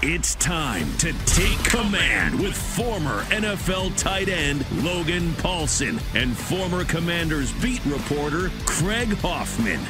It's time to take command with former NFL tight end Logan Paulson and former Commanders beat reporter Craig Hoffman.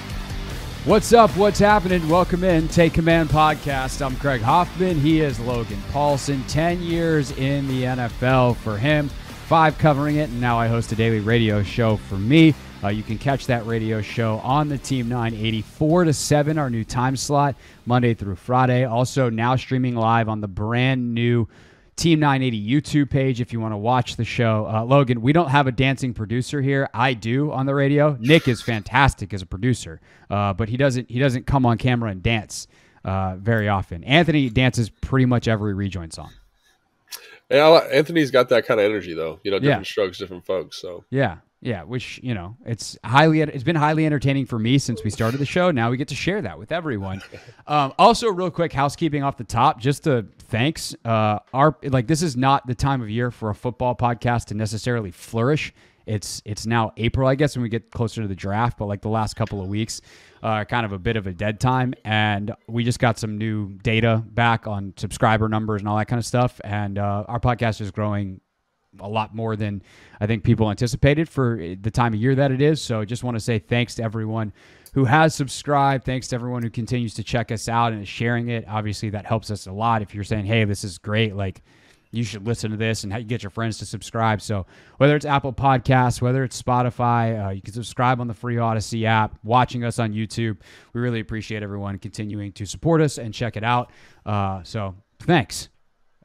What's up? What's happening? Welcome in. Take Command Podcast. I'm Craig Hoffman. He is Logan Paulson. 10 years in the NFL for him, 5 covering it, and now I host a daily radio show for me. You can catch that radio show on the Team 980, 4 to 7, our new time slot, Monday through Friday. Also now streaming live on the brand new Team 980 YouTube page if you want to watch the show. Logan, we don't have a dancing producer here. I do on the radio. Nick is fantastic as a producer, but he doesn't come on camera and dance very often. Anthony dances pretty much every rejoin song. Yeah, Anthony's got that kind of energy, though. Different strokes, different folks. So yeah, which it's been highly entertaining for me since we started the show. Now we get to share that with everyone. Also, real quick housekeeping off the top, just to thanks. This is not the time of year for a football podcast to necessarily flourish. It's now April, I guess, when we get closer to the draft. But the last couple of weeks, kind of a bit of a dead time, and we just got some new data back on subscriber numbers and all that kind of stuff. And our podcast is growing a lot more than I think people anticipated for the time of year that it is. So just want to say thanks to everyone who has subscribed. Thanks to everyone who continues to check us out and is sharing it. Obviously, that helps us a lot. If you're saying, hey, this is great, you should listen to this, and how you get your friends to subscribe. So whether it's Apple Podcasts, whether it's Spotify, you can subscribe on the free Odyssey app, watching us on YouTube. We really appreciate everyone continuing to support us and check it out. So thanks.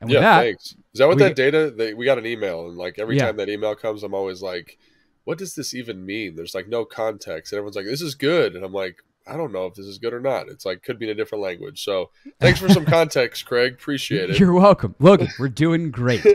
And with that, thanks. Is that what that data? We got an email, and every time that email comes, I'm always like, what does this even mean? There's no context. And everyone's like, this is good. And I'm like, I don't know if this is good or not. It's could be in a different language. So thanks for some context, Craig. Appreciate it. You're welcome. Logan, we're doing great.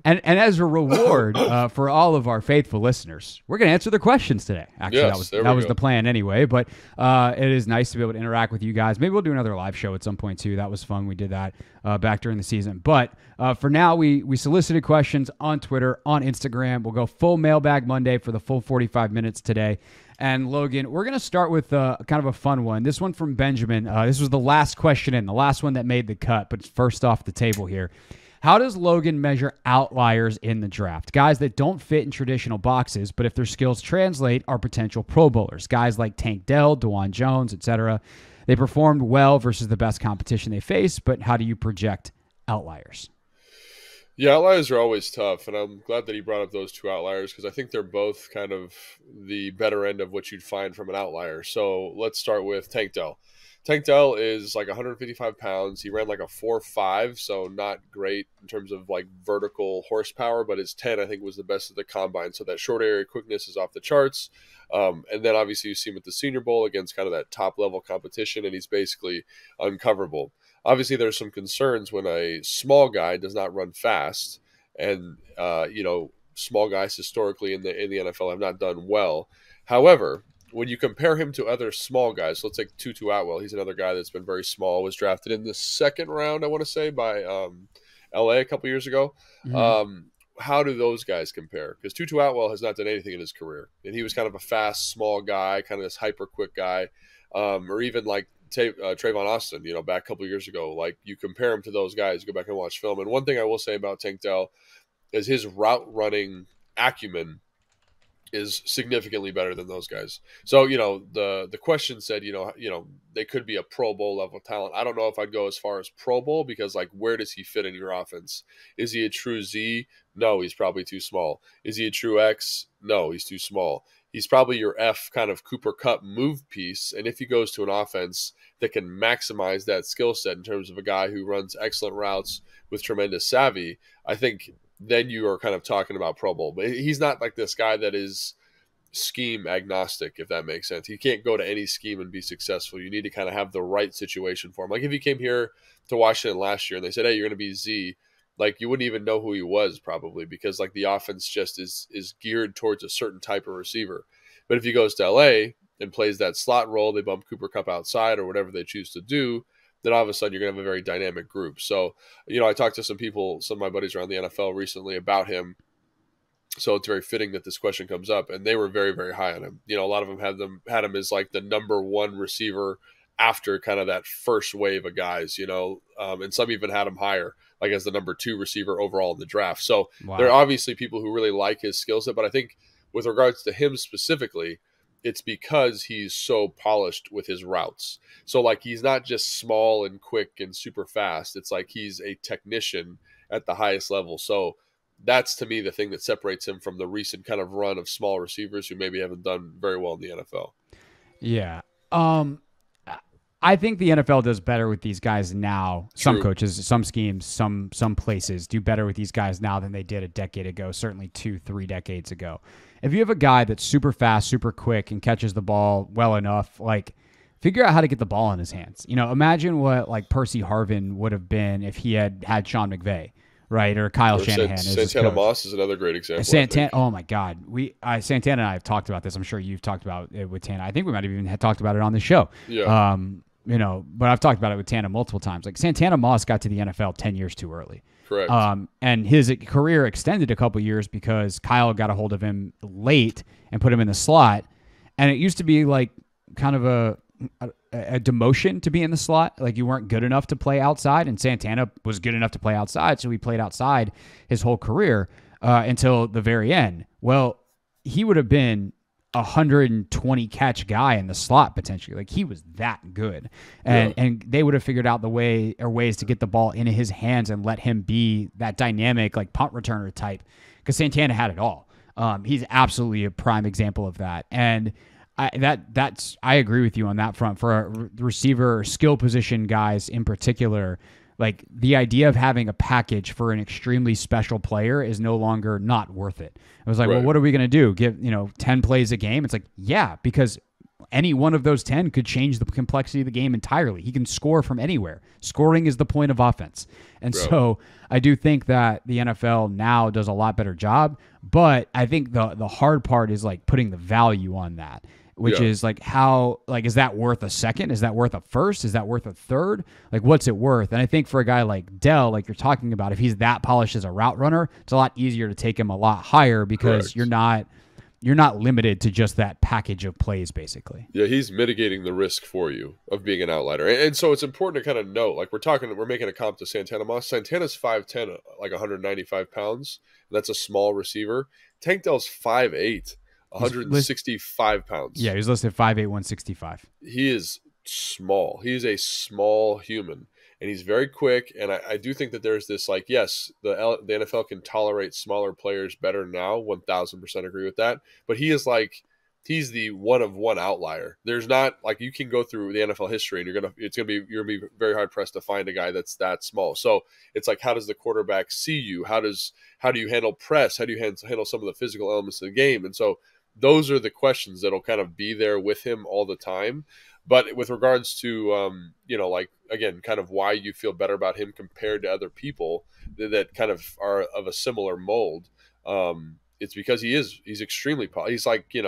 And as a reward for all of our faithful listeners, we're going to answer their questions today. Actually, that was the plan anyway. But it is nice to be able to interact with you guys. Maybe we'll do another live show at some point, too. That was fun. We did that back during the season. But for now, we solicited questions on Twitter, on Instagram. We'll go full mailbag Monday for the full 45 minutes today. And Logan, we're going to start with kind of a fun one. This one from Benjamin. This was the last question the last one that made the cut, but it's first off the table here. How does Logan measure outliers in the draft? Guys that don't fit in traditional boxes, but if their skills translate, are potential Pro Bowlers. Guys like Tank Dell, DeJuan Jones, etc. They performed well versus the best competition they face, but how do you project outliers? Yeah, outliers are always tough, and I'm glad that he brought up those two outliers because I think they're both kind of the better end of what you'd find from an outlier. So let's start with Tank Dell. Tank Dell is 155 pounds. He ran a 4.5, so not great in terms of vertical horsepower, but his 10, I think, was the best of the combine. So that short area quickness is off the charts. And then obviously you see him at the Senior Bowl against kind of that top-level competition, and he's basically uncoverable. Obviously, there's some concerns when a small guy does not run fast, and small guys historically in the NFL have not done well. However, when you compare him to other small guys, so let's take Tutu Atwell. He's another guy that's been very small. Was drafted in the second round, I want to say, by LA a couple years ago. Mm-hmm. How do those guys compare? Because Tutu Atwell has not done anything in his career, and he was kind of a fast, small guy, kind of this hyper quick guy, or even Trayvon Austin, back a couple of years ago. You compare him to those guys, go back and watch film. And one thing I will say about Tank Dell is his route running acumen is significantly better than those guys. So, the question said, they could be a Pro Bowl level talent. I don't know if I'd go as far as Pro Bowl because where does he fit in your offense? Is he a true Z? No, he's probably too small. Is he a true X? No, he's too small. He's probably your F kind of Cooper Kupp move piece. And if he goes to an offense that can maximize that skill set in terms of a guy who runs excellent routes with tremendous savvy, I think then you are kind of talking about Pro Bowl. But he's not this guy that is scheme agnostic, if that makes sense. He can't go to any scheme and be successful. You need to kind of have the right situation for him. If he came here to Washington last year and they said, hey, you're going to be Z, you wouldn't even know who he was probably because the offense just is geared towards a certain type of receiver. But if he goes to LA and plays that slot role, they bump Cooper Kupp outside or whatever they choose to do, then all of a sudden you're going to have a very dynamic group. So, I talked to some of my buddies around the NFL recently about him. So it's very fitting that this question comes up, and they were very, very high on him. A lot of them had him as the number one receiver after kind of that first wave of guys, and some even had him higher, like as the number 2 receiver overall in the draft. So there are obviously people who really like his skill set, but I think with regards to him specifically, it's because he's so polished with his routes. So like he's not just small and quick and super fast. It's like he's a technician at the highest level. So that's to me the thing that separates him from the recent kind of run of small receivers who maybe haven't done very well in the NFL. Yeah. I think the NFL does better with these guys now. True. Some coaches, some schemes, some places do better with these guys now than they did a decade ago, certainly 2-3 decades ago. If you have a guy that's super fast, super quick, and catches the ball well enough, like figure out how to get the ball in his hands. Imagine what like Percy Harvin would have been if he had Sean McVay, right? Or Kyle Shanahan. Santana Moss is another great example. Santana, oh my God. Santana and I have talked about this. I'm sure you've talked about it with Tana. I think we might have even talked about it on the show. Yeah. But I've talked about it with Tana multiple times. Like Santana Moss got to the NFL 10 years too early. Correct. And his career extended a couple years because Kyle got a hold of him late and put him in the slot. And it used to be like kind of a demotion to be in the slot. Like you weren't good enough to play outside, and Santana was good enough to play outside, so he played outside his whole career until the very end. Well, he would have been 120 catch guy in the slot potentially. Like he was that good, and they would have figured out ways to get the ball into his hands and let him be that dynamic like punt returner type, because Santana had it all. He's absolutely a prime example of that, and I agree with you on that front. For a receiver skill position guys in particular, like the idea of having a package for an extremely special player is no longer not worth it. It was like, well, what are we going to do? Give 10 plays a game? It's like, yeah, because any one of those 10 could change the complexity of the game entirely. He can score from anywhere. Scoring is the point of offense. And so I do think that the NFL now does a lot better job, but I think the hard part is like putting the value on that. Which is like how, like, is that worth a second? Is that worth a first? Is that worth a third? Like, what's it worth? And I think for a guy like Dell, like you're talking about, if he's that polished as a route runner, it's a lot easier to take him a lot higher because you're not limited to just that package of plays, basically. Yeah, he's mitigating the risk for you of being an outlier. And so it's important to kind of note, like we're making a comp to Santana Moss. Santana's 5'10", like 195 pounds. That's a small receiver. Tank Dell's 5'8". 165 pounds. Yeah, he's listed 5'8", 165. He is small. He's a small human, and he's very quick. And I do think that there's this, like, yes, the NFL can tolerate smaller players better now. 1,000% agree with that. But he's the one of one outlier. There's not, like, you can go through the NFL history and you're gonna be very hard pressed to find a guy that's that small. So it's like, how does the quarterback see you? How do you handle press? How do you handle some of the physical elements of the game? And so those are the questions that'll kind of be there with him all the time. But with regards to, like, again, kind of why you feel better about him compared to other people that kind of are of a similar mold, it's because he's extremely polished. He's like, kind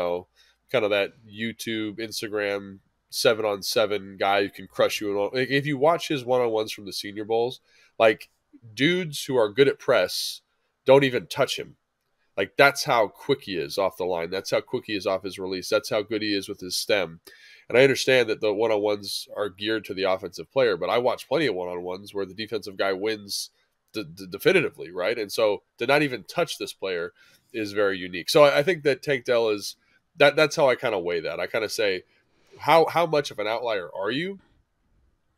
of that YouTube, Instagram 7-on-7 guy who can crush you. Like, if you watch his one-on-ones from the Senior Bowls, like dudes who are good at press don't even touch him. Like, that's how quick he is off the line. That's how quick he is off his release. That's how good he is with his stem. And I understand that the one-on-ones are geared to the offensive player, but I watch plenty of one-on-ones where the defensive guy wins definitively, right? And so to not even touch this player is very unique. So I think that Tank Dell is that's how I kind of weigh that. I kind of say, how much of an outlier are you?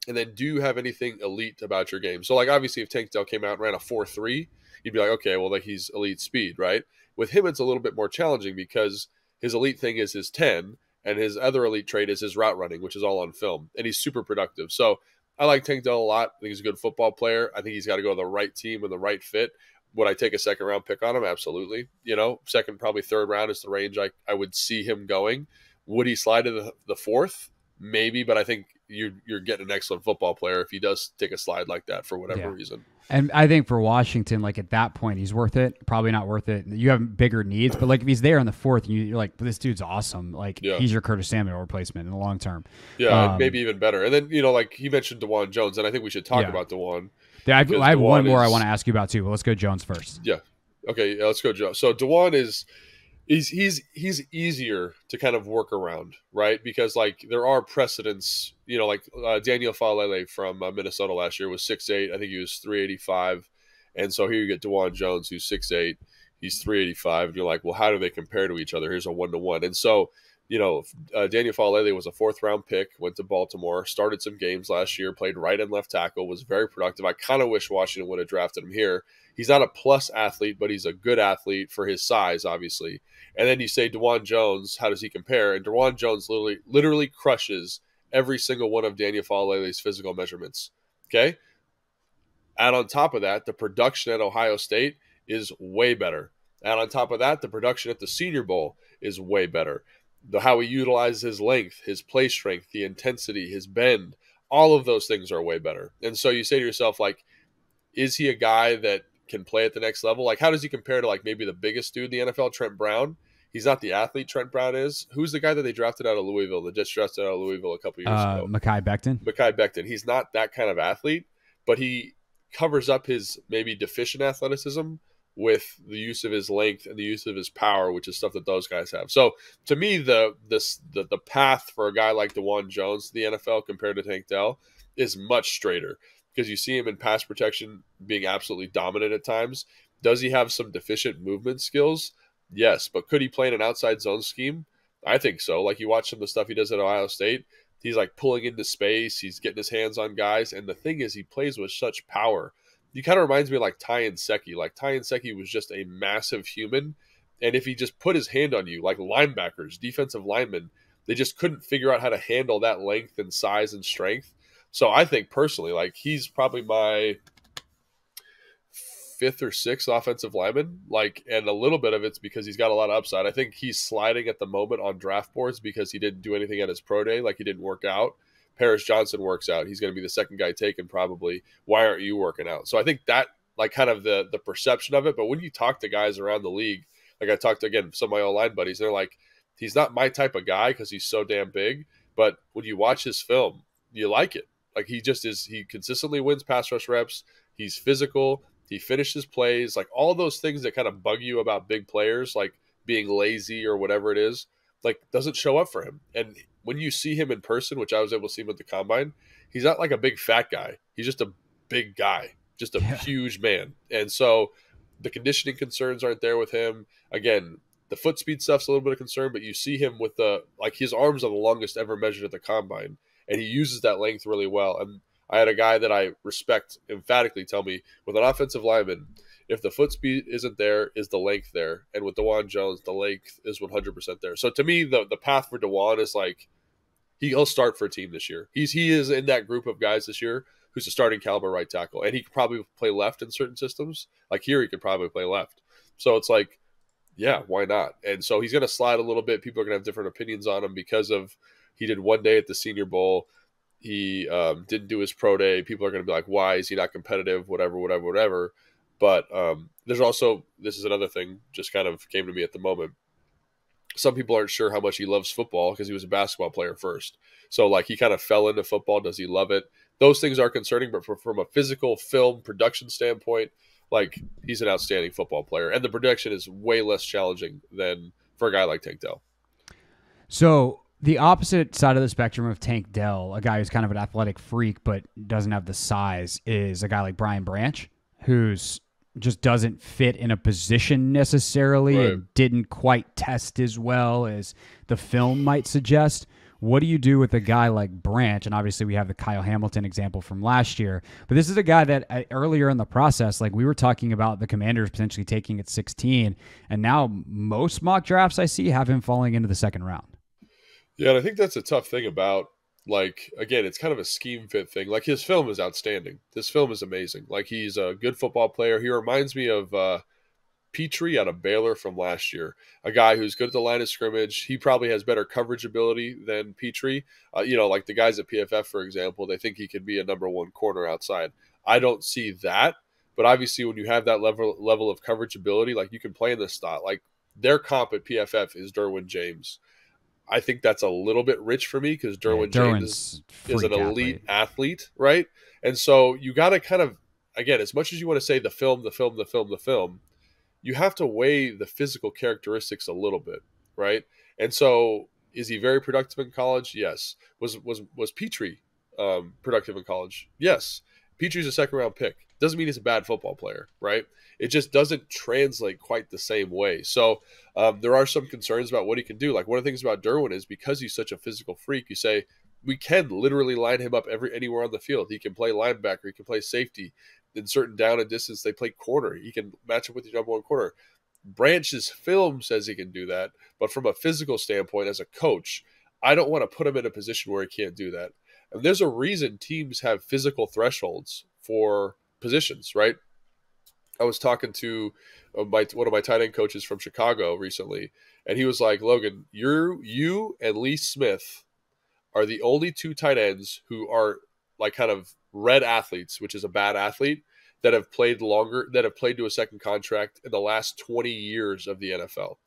And then do you have anything elite about your game? So, like, obviously if Tank Dell came out and ran a 4.3, you'd be like, okay, well, like, he's elite speed, right? With him, it's a little bit more challenging because his elite thing is his 10, and his other elite trait is his route running, which is all on film, and he's super productive. So I like Tank Dell a lot. I think he's a good football player. I think he's got to go to the right team and the right fit. Would I take a second-round pick on him? Absolutely. Second, probably third round is the range I would see him going. Would he slide to the fourth? Maybe, but I think you're getting an excellent football player if he does take a slide like that for whatever reason. And I think for Washington, like at that point, he's worth it. Probably not worth it. You have bigger needs, but like if he's there in the fourth, and you're like, this dude's awesome. Like he's your Curtis Samuel replacement in the long term. Yeah, maybe even better. And then like he mentioned DeJuan Jones, and I think we should talk about DeJuan. I have one more I want to ask you about too, but let's go Jones first. Yeah. Okay, let's go Jones. So DeJuan is, He's easier to kind of work around, right? Because like there are precedents, like Daniel Falele from Minnesota last year was 6'8". I think he was 385. And so here you get DeJuan Jones, who's 6'8". He's 385. And you're like, well, how do they compare to each other? Here's a 1-to-1. And so, Daniel Falele was a 4th-round pick, went to Baltimore, started some games last year, played right and left tackle, was very productive. I kind of wish Washington would have drafted him here. He's not a plus athlete, but he's a good athlete for his size, obviously. And then you say DeJuan Jones, how does he compare? And DeJuan Jones literally crushes every single one of Daniel Falele's physical measurements. Okay? And on top of that, the production at Ohio State is way better. And on top of that, the production at the Senior Bowl is way better. How he utilizes his length, his play strength, the intensity, his bend, all of those things are way better. And so you say to yourself, like, is he a guy that can play at the next level? Like, how does he compare to like maybe the biggest dude in the NFL, Trent Brown? He's not the athlete Trent Brown is. Who's the guy that they drafted out of Louisville, that just drafted out of Louisville a couple years ago? Mekhi Becton. Mekhi Becton. He's not that kind of athlete, but he covers up his maybe deficient athleticism with the use of his length and the use of his power, which is stuff that those guys have. So to me, the path for a guy like DeJuan Jones to the NFL compared to Tank Dell is much straighter, because you see him in pass protection being absolutely dominant at times. Does he have some deficient movement skills? Yes, but could he play in an outside zone scheme? I think so. Like, you watch some of the stuff he does at Ohio State, he's like pulling into space, he's getting his hands on guys, and the thing is, he plays with such power. He kind of reminds me of like Ty Nsekhe. Like, Ty Nsekhe was just a massive human, and if he just put his hand on you, like linebackers, defensive linemen, they just couldn't figure out how to handle that length and size and strength. So I think personally, like, he's probably my 5th or 6th offensive lineman, like, and a little bit of it's because he's got a lot of upside. I think he's sliding at the moment on draft boards because he didn't do anything at his pro day, like he didn't work out. Paris Johnson works out. He's going to be the second guy taken probably. Why aren't you working out? So I think that, like, kind of the perception of it. But when you talk to guys around the league, like I talked to, again, some of my O-line buddies, they're like, he's not my type of guy because he's so damn big. But when you watch his film, you like it. Like, he just is, he consistently wins pass rush reps. He's physical. He finishes plays. Like, all those things that kind of bug you about big players, like being lazy or whatever it is, like, doesn't show up for him. And when you see him in person, which I was able to see him at the combine, he's not like a big fat guy. He's just a big guy, just a huge man. And so the conditioning concerns aren't there with him. Again, the foot speed stuff's a little bit of concern, but you see him with his arms are the longest ever measured at the combine, and he uses that length really well. And I had a guy that I respect emphatically tell me, with an offensive lineman, if the foot speed isn't there, is the length there? And with DeJuan Jones, the length is 100% there. So to me, the path for DeJuan is like, he'll start for a team this year. He is in that group of guys this year who's a starting caliber right tackle. And he could probably play left in certain systems. Like here, he could probably play left. So it's like, yeah, why not? And so he's going to slide a little bit. People are going to have different opinions on him because of, he did one day at the Senior Bowl. He didn't do his pro day. People are going to be like, why is he not competitive? Whatever. But there's also, this is another thing, just kind of came to me at the moment. Some people aren't sure how much he loves football because he was a basketball player first. So, like, he kind of fell into football. Does he love it? Those things are concerning, but from a physical film production standpoint, like, he's an outstanding football player. And the production is way less challenging than for a guy like Tank Dell. So the opposite side of the spectrum of Tank Dell, a guy who's kind of an athletic freak but doesn't have the size, is a guy like Brian Branch, who's just doesn't fit in a position necessarily, right, and didn't quite test as well as the film might suggest. What do you do with a guy like Branch? And obviously we have the Kyle Hamilton example from last year, but this is a guy that earlier in the process, like we were talking about the Commanders potentially taking at 16, and now most mock drafts I see have him falling into the second round. Yeah, and I think that's a tough thing about, like, again, it's kind of a scheme fit thing. Like, his film is outstanding. This film is amazing. Like, he's a good football player. He reminds me of Petrie out of Baylor from last year, a guy who's good at the line of scrimmage. He probably has better coverage ability than Petrie. Like the guys at PFF, for example, they think he could be a number one corner outside. I don't see that, but obviously when you have that level of coverage ability, like, you can play in this slot. Like, their comp at PFF is Derwin James. I think that's a little bit rich for me because Derwin James is an elite athlete, right? And so you got to kind of, again, as much as you want to say the film, you have to weigh the physical characteristics a little bit, right? And so, is he very productive in college? Yes. Was Petrie productive in college? Yes. Petrie's a second round pick. Doesn't mean he's a bad football player, right? It just doesn't translate quite the same way. So there are some concerns about what he can do. Like, one of the things about Derwin is because he's such a physical freak, you say we can literally line him up anywhere on the field. He can play linebacker. He can play safety. In certain down and distance, they play corner. He can match up with your number one corner. Branch's film says he can do that, but from a physical standpoint, as a coach, I don't want to put him in a position where he can't do that. And there's a reason teams have physical thresholds for positions, right? I was talking to one of my tight end coaches from Chicago recently, and he was like, Logan, you and Lee Smith are the only two tight ends who are like kind of red athletes, which is a bad athlete, that have played to a second contract in the last 20 years of the NFL.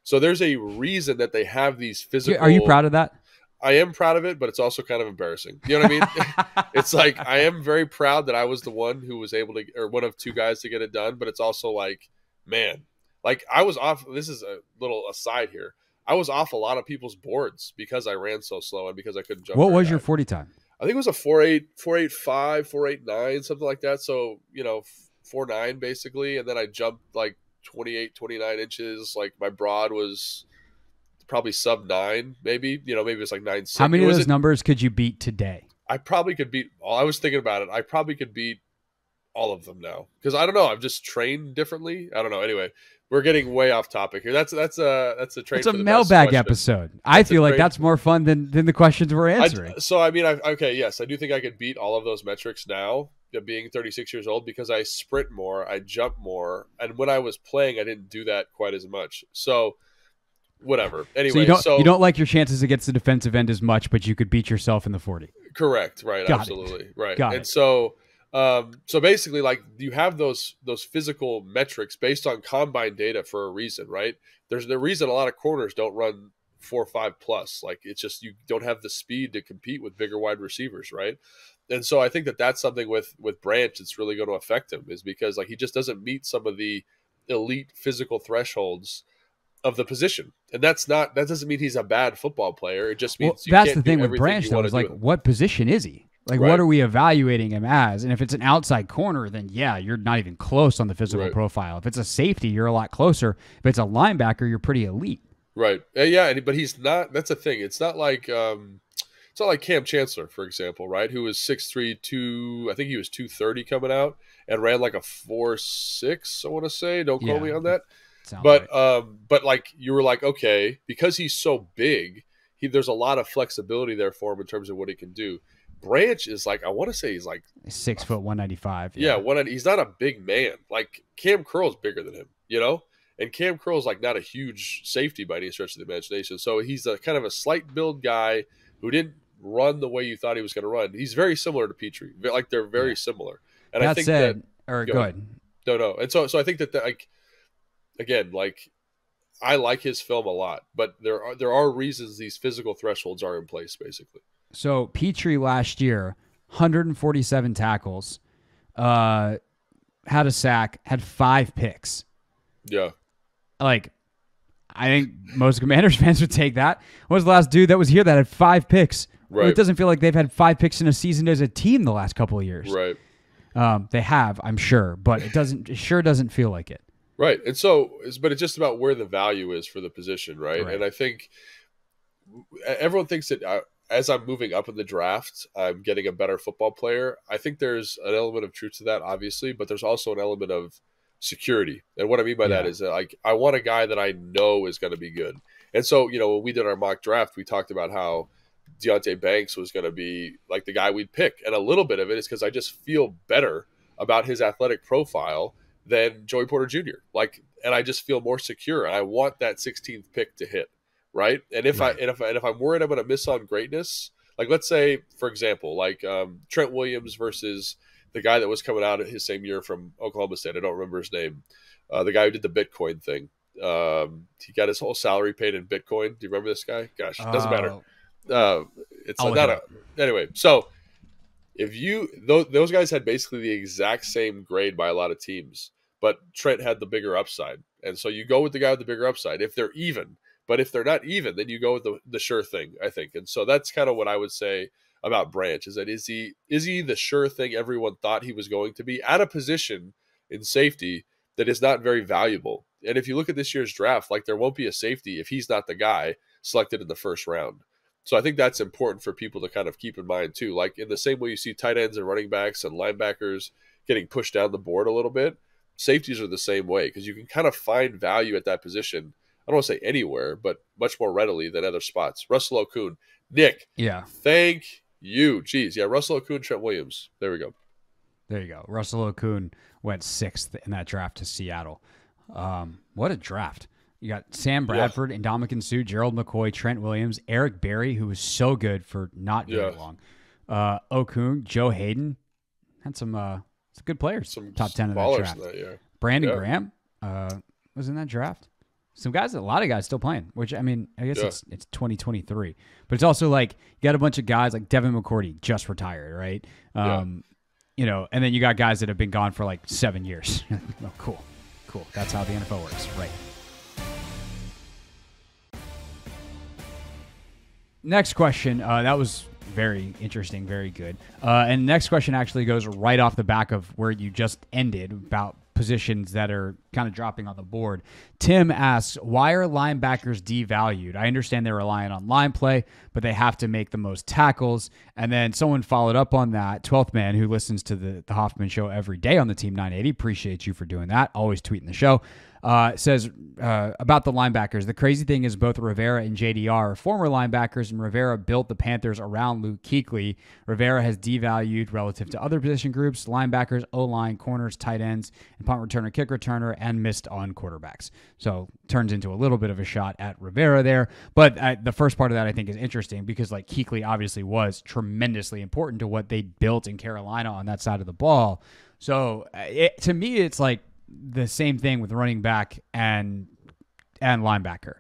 So there's a reason that they have these physical. Are you proud of that? I am proud of it, but it's also kind of embarrassing. You know what I mean? It's like, I am very proud that I was the one who was able to, or one of two guys to get it done. But it's also like, man, like I was off. This is a little aside here. I was off a lot of people's boards because I ran so slow and because I couldn't jump. What was your 40 time? I think it was a 4.8, 4.85, 4.89, something like that. So, 4.9 basically. And then I jumped like 28, 29 inches. Like my broad was probably sub 9, maybe. Maybe it was like 9.6. How many of those numbers could you beat today? I probably could beat I was thinking about it. I probably could beat all of them now. Because I don't know. I've just trained differently. I don't know. Anyway, we're getting way off topic here. That's a train. It's a mailbag episode. I feel like that's more fun than the questions we're answering. Yes, I do think I could beat all of those metrics now, being 36 years old, because I sprint more, I jump more, and when I was playing, I didn't do that quite as much. So, whatever. Anyway, so you don't like your chances against the defensive end as much, but you could beat yourself in the 40. Correct. Right. Got Absolutely. It. Right. Got and it. So basically, like, you have those physical metrics based on combine data for a reason, right? There's the reason a lot of corners don't run 4.5 plus. Like, it's just you don't have the speed to compete with bigger wide receivers, right? And so I think that's something with Branch that's really going to affect him, is because like he just doesn't meet some of the elite physical thresholds of the position. And that doesn't mean he's a bad football player. It just means that's the thing with Branch though, is like, what position is he? Like, what are we evaluating him as? And if it's an outside corner, then yeah, you're not even close on the physical profile. If it's a safety, you're a lot closer. If it's a linebacker, you're pretty elite. Right. Yeah, but he's not. That's the thing. It's not like Cam Chancellor, for example, right? Who was 6'3", I think he was 230 coming out and ran like a 4.6. I want to say. Don't quote me on that. But like, you were like, okay, because he's so big, there's a lot of flexibility there for him in terms of what he can do. Branch is like, I want to say he's like 6 foot 195. Yeah, he's not a big man. Like Cam Curl's bigger than him, and Cam Curl's like not a huge safety by any stretch of the imagination. So he's a kind of a slight build guy who didn't run the way you thought he was going to run. He's very similar to Petrie. Like, they're very similar. And I think go ahead. No. And so I think that like, again, like, I like his film a lot, but there are reasons these physical thresholds are in place, basically. So Petrie last year, 147 tackles, had a sack, had 5 picks. Yeah. Like, I think most Commanders fans would take that. What was the last dude that was here that had 5 picks? Right. Well, it doesn't feel like they've had 5 picks in a season as a team the last couple of years. Right. They have, I'm sure, but it sure doesn't feel like it. Right. And so, but it's just about where the value is for the position, right? And I think everyone thinks that as I'm moving up in the draft, I'm getting a better football player. I think there's an element of truth to that, obviously, but there's also an element of security. And what I mean by that is that, like, I want a guy that I know is going to be good. And so, when we did our mock draft, we talked about how Deonte Banks was going to be like the guy we'd pick. And a little bit of it is because I just feel better about his athletic profile than Joey Porter Jr. And I just feel more secure. And I want that 16th pick to hit. Right. And if I'm worried I'm going to miss on greatness, like, let's say, for example, like Trent Williams versus the guy that was coming out his same year from Oklahoma State. I don't remember his name. The guy who did the Bitcoin thing. He got his whole salary paid in Bitcoin. Do you remember this guy? Gosh, it doesn't matter. It's not anyway. So if those guys had basically the exact same grade by a lot of teams, but Trent had the bigger upside. And so you go with the guy with the bigger upside if they're even. But if they're not even, then you go with the sure thing, I think. And so that's kind of what I would say about Branch, is that is he the sure thing everyone thought he was going to be at a position in safety that is not very valuable. And if you look at this year's draft, like, there won't be a safety if he's not the guy selected in the first round. So I think that's important for people to kind of keep in mind too. Like, in the same way you see tight ends and running backs and linebackers getting pushed down the board a little bit, safeties are the same way, because you can kind of find value at that position. I don't want to say anywhere, but much more readily than other spots. Russell Okung, Nick. Yeah. Thank you. Jeez. Yeah. Russell Okung, Trent Williams. There we go. There you go. Russell Okung went 6th in that draft to Seattle. What a draft. You got Sam Bradford, Ndamukong Suh, Gerald McCoy, Trent Williams, Eric Berry, who was so good for not very long. Okung, Joe Hayden. Had some good players. Some top 10 in that draft. Brandon Graham was in that draft. A lot of guys still playing, which, I mean, I guess it's 2023. But it's also like you got a bunch of guys like Devin McCourty just retired, right? You know, and then you got guys that have been gone for like 7 years. Oh, cool. That's how the NFL works, right? Next question. That was very interesting, very good. And next question actually goes right off the back of where you just ended, about positions that are kind of dropping on the board. Tim asks, why are linebackers devalued? I understand they're relying on line play, but they have to make the most tackles. And then someone followed up on that, 12th Man, who listens to the Hoffman Show every day on the Team 980. Appreciate you for doing that. Always tweeting the show. Says about the linebackers, the crazy thing is both Rivera and JDR are former linebackers, and Rivera built the Panthers around Luke Kuechly. Rivera has devalued relative to other position groups, linebackers, O-line, corners, tight ends, and punt returner, kick returner, and missed on quarterbacks. So turns into a little bit of a shot at Rivera there. But the first part of that I think is interesting, because like Kuechly obviously was tremendously important to what they built in Carolina on that side of the ball. So to me, it's like the same thing with running back and linebacker.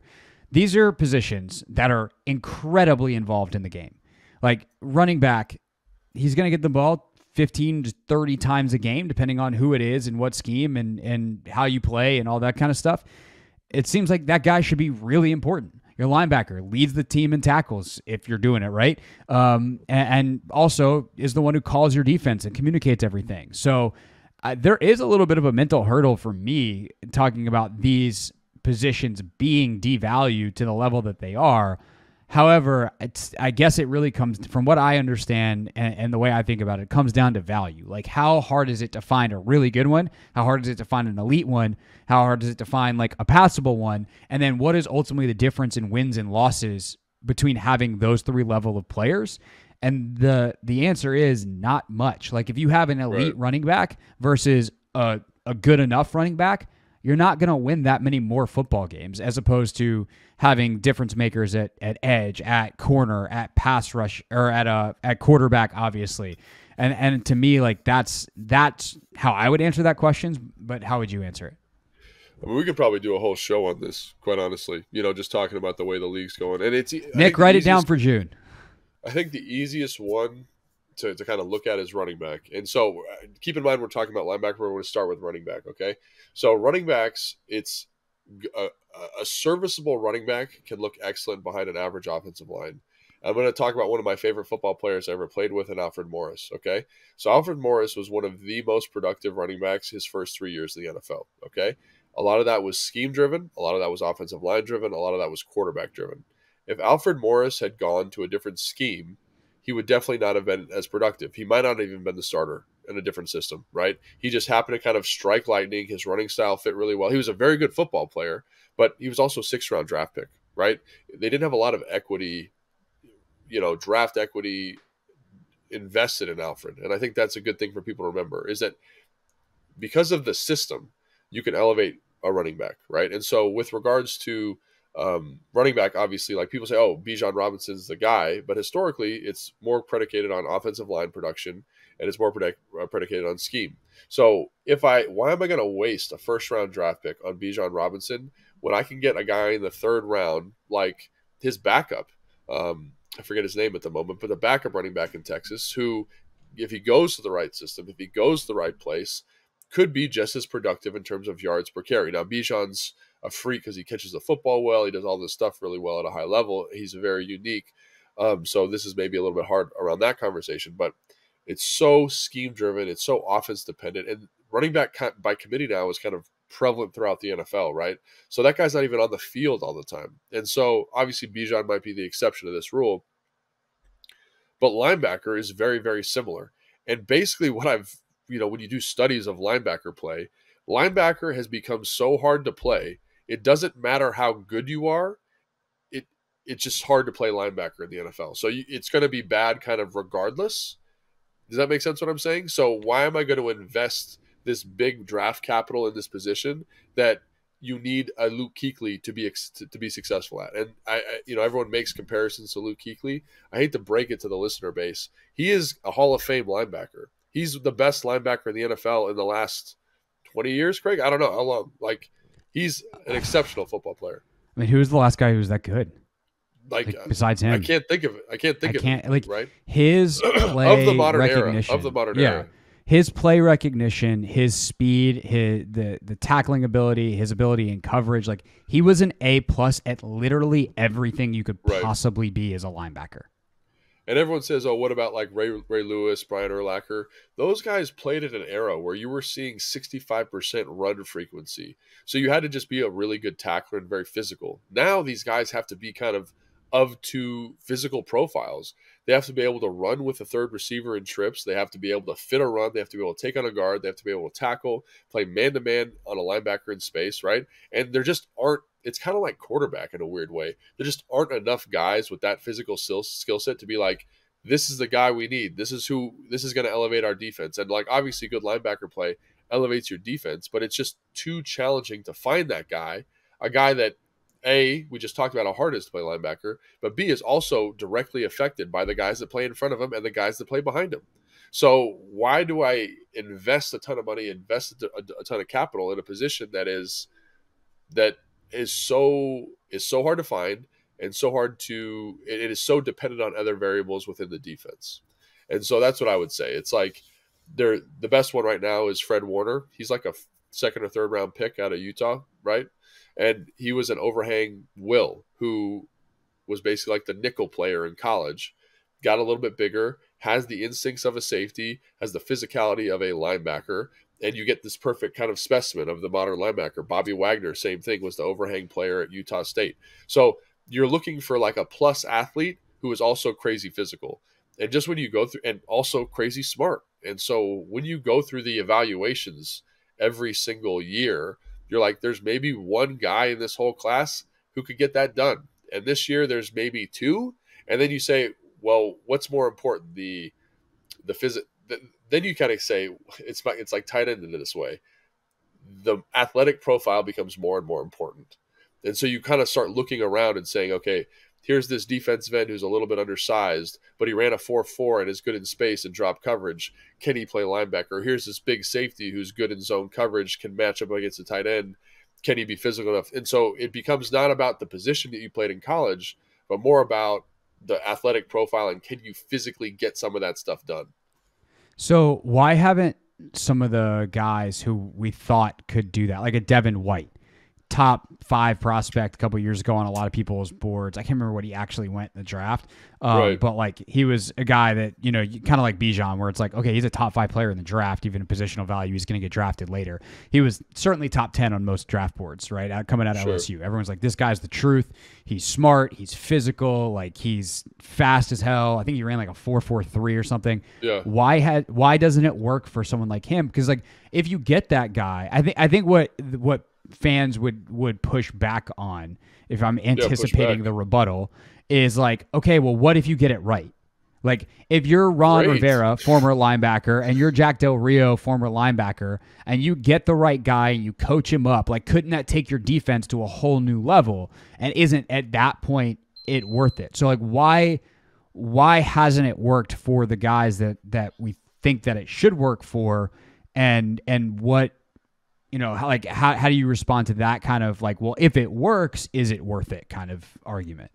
These are positions that are incredibly involved in the game. Like running back, he's going to get the ball 15 to 30 times a game, depending on who it is and what scheme and how you play and all that kind of stuff. It seems like that guy should be really important. Your linebacker leads the team in tackles if you're doing it right, and also is the one who calls your defense and communicates everything. So there is a little bit of a mental hurdle for me talking about these positions being devalued to the level that they are. However, I guess it really comes, from what I understand and the way I think about it, it comes down to value. Like, how hard is it to find a really good one? How hard is it to find an elite one? How hard is it to find like a passable one? And then what is ultimately the difference in wins and losses between having those three level of players? And the answer is not much. Like, if you have an elite running back versus a good enough running back, you're not going to win that many more football games, as opposed to having difference makers at edge, at corner, at pass rush, or at quarterback, obviously. And to me, like, that's how I would answer that question. But how would you answer it? I mean, we could probably do a whole show on this, quite honestly. You know, just talking about the way the league's going. And it's Nick, write it down for June. I think the easiest one to kind of look at is running back. And so keep in mind, we're talking about linebacker. We're going to start with running back, okay? So running backs, it's a serviceable running back can look excellent behind an average offensive line. I'm going to talk about one of my favorite football players I ever played with, and Alfred Morris, okay? So Alfred Morris was one of the most productive running backs his first 3 years in the NFL, okay? A lot of that was scheme-driven. A lot of that was offensive line-driven. A lot of that was quarterback-driven. If Alfred Morris had gone to a different scheme, he would definitely not have been as productive. He might not have even been the starter in a different system, right? He just happened to kind of strike lightning. His running style fit really well. He was a very good football player, but he was also a 6th-round draft pick, right? They didn't have a lot of equity, draft equity invested in Alfred. And I think that's a good thing for people to remember, is that because of the system, you can elevate a running back, right? And so with regards to running back, obviously, like, people say, oh, Bijan Robinson's the guy, but historically it's more predicated on offensive line production, and it's more predicated on scheme. So why am I going to waste a 1st-round draft pick on Bijan Robinson when I can get a guy in the 3rd round, like his backup, I forget his name at the moment, but the backup running back in Texas, who, if he goes to the right system, if he goes to the right place, could be just as productive in terms of yards per carry. Now, Bijan's a freak because he catches the football well. He does all this stuff really well at a high level. He's very unique. So this is maybe a little bit hard around that conversation, but it's so scheme driven. It's so offense dependent, and running back by committee now is kind of prevalent throughout the NFL, right? So that guy's not even on the field all the time. And so obviously Bijan might be the exception to this rule, but linebacker is very, very similar. And basically what when you do studies of linebacker play, linebacker has become so hard to play. It doesn't matter how good you are. It's just hard to play linebacker in the NFL. So it's going to be bad kind of regardless. Does that make sense what I'm saying? So why am I going to invest this big draft capital in this position that you need a Luke Kuechly to be successful at? And everyone makes comparisons to Luke Kuechly. I hate to break it to the listener base. He is a Hall of Fame linebacker. He's the best linebacker in the NFL in the last 20 years, Craig. I don't know how long. Like, he's an exceptional football player. I mean, who was the last guy who was that good? Like besides him, I can't think of it. Right? His play of the modern recognition, era. His play recognition, his speed, the tackling ability, his ability in coverage. Like, he was an A+ at literally everything you could possibly be as a linebacker. And everyone says, "Oh, what about like Ray Lewis, Brian Urlacher?" Those guys played in an era where you were seeing 65% run frequency, so you had to just be a really good tackler and very physical. Now these guys have to be kind of two physical profiles. They have to be able to run with a third receiver in trips. They have to be able to fit a run. They have to be able to take on a guard. They have to be able to tackle, play man-to-man on a linebacker in space, right? And there just aren't – it's kind of like quarterback in a weird way. There just aren't enough guys with that physical skill set to be like, this is the guy we need. This is going to elevate our defense. And like, obviously good linebacker play elevates your defense, but it's just too challenging to find that guy, a guy that – A, we just talked about how hard it is to play linebacker, but B, is also directly affected by the guys that play in front of him and the guys that play behind him. So why do I invest a ton of money, invest a ton of capital in a position that is so hard to find and so hard to – it is so dependent on other variables within the defense. And so that's what I would say. It's like the best one right now is Fred Warner. He's like a second or third round pick out of Utah, right? And he was an overhang Will, who was basically like the nickel player in college, got a little bit bigger, has the instincts of a safety, has the physicality of a linebacker, and you get this perfect kind of specimen of the modern linebacker. Bobby Wagner, same thing, was the overhang player at Utah State. So you're looking for like a plus athlete who is also crazy physical. And just when you go through, and also crazy smart. And so when you go through the evaluations every single year, you're like, there's maybe one guy in this whole class who could get that done. And this year there's maybe two. And then you say, well, what's more important? The physics. Then you kind of say, it's like tied into this way. The athletic profile becomes more and more important. And so you kind of start looking around and saying, okay, here's this defensive end who's a little bit undersized, but he ran a 4.4 and is good in space and drop coverage. Can he play linebacker? Here's this big safety who's good in zone coverage, can match up against a tight end. Can he be physical enough? And so it becomes not about the position that you played in college, but more about the athletic profile and can you physically get some of that stuff done? So why haven't some of the guys who we thought could do that, like a Devin White, top 5 prospect a couple of years ago on a lot of people's boards. I can't remember what he actually went in the draft. But like he was a guy that, kind of like Bijan, where it's like, okay, he's a top 5 player in the draft, even in positional value. He's going to get drafted later. He was certainly top 10 on most draft boards, right? Coming out of LSU. Everyone's like, this guy's the truth. He's smart. He's physical. Like he's fast as hell. I think he ran like a 4.43 or something. Yeah. Why doesn't it work for someone like him? Because like, if you get that guy, I think what fans would push back on, if I'm anticipating the rebuttal, is like, okay, well, what if you get it right? Like, if you're Ron Rivera, former linebacker, and you're Jack Del Rio, former linebacker, and you get the right guy and you coach him up, like, couldn't that take your defense to a whole new level? And isn't at that point it worth it? So like, why hasn't it worked for the guys that we think that it should work for? And what, how do you respond to that kind of like, well, if it works, is it worth it kind of argument?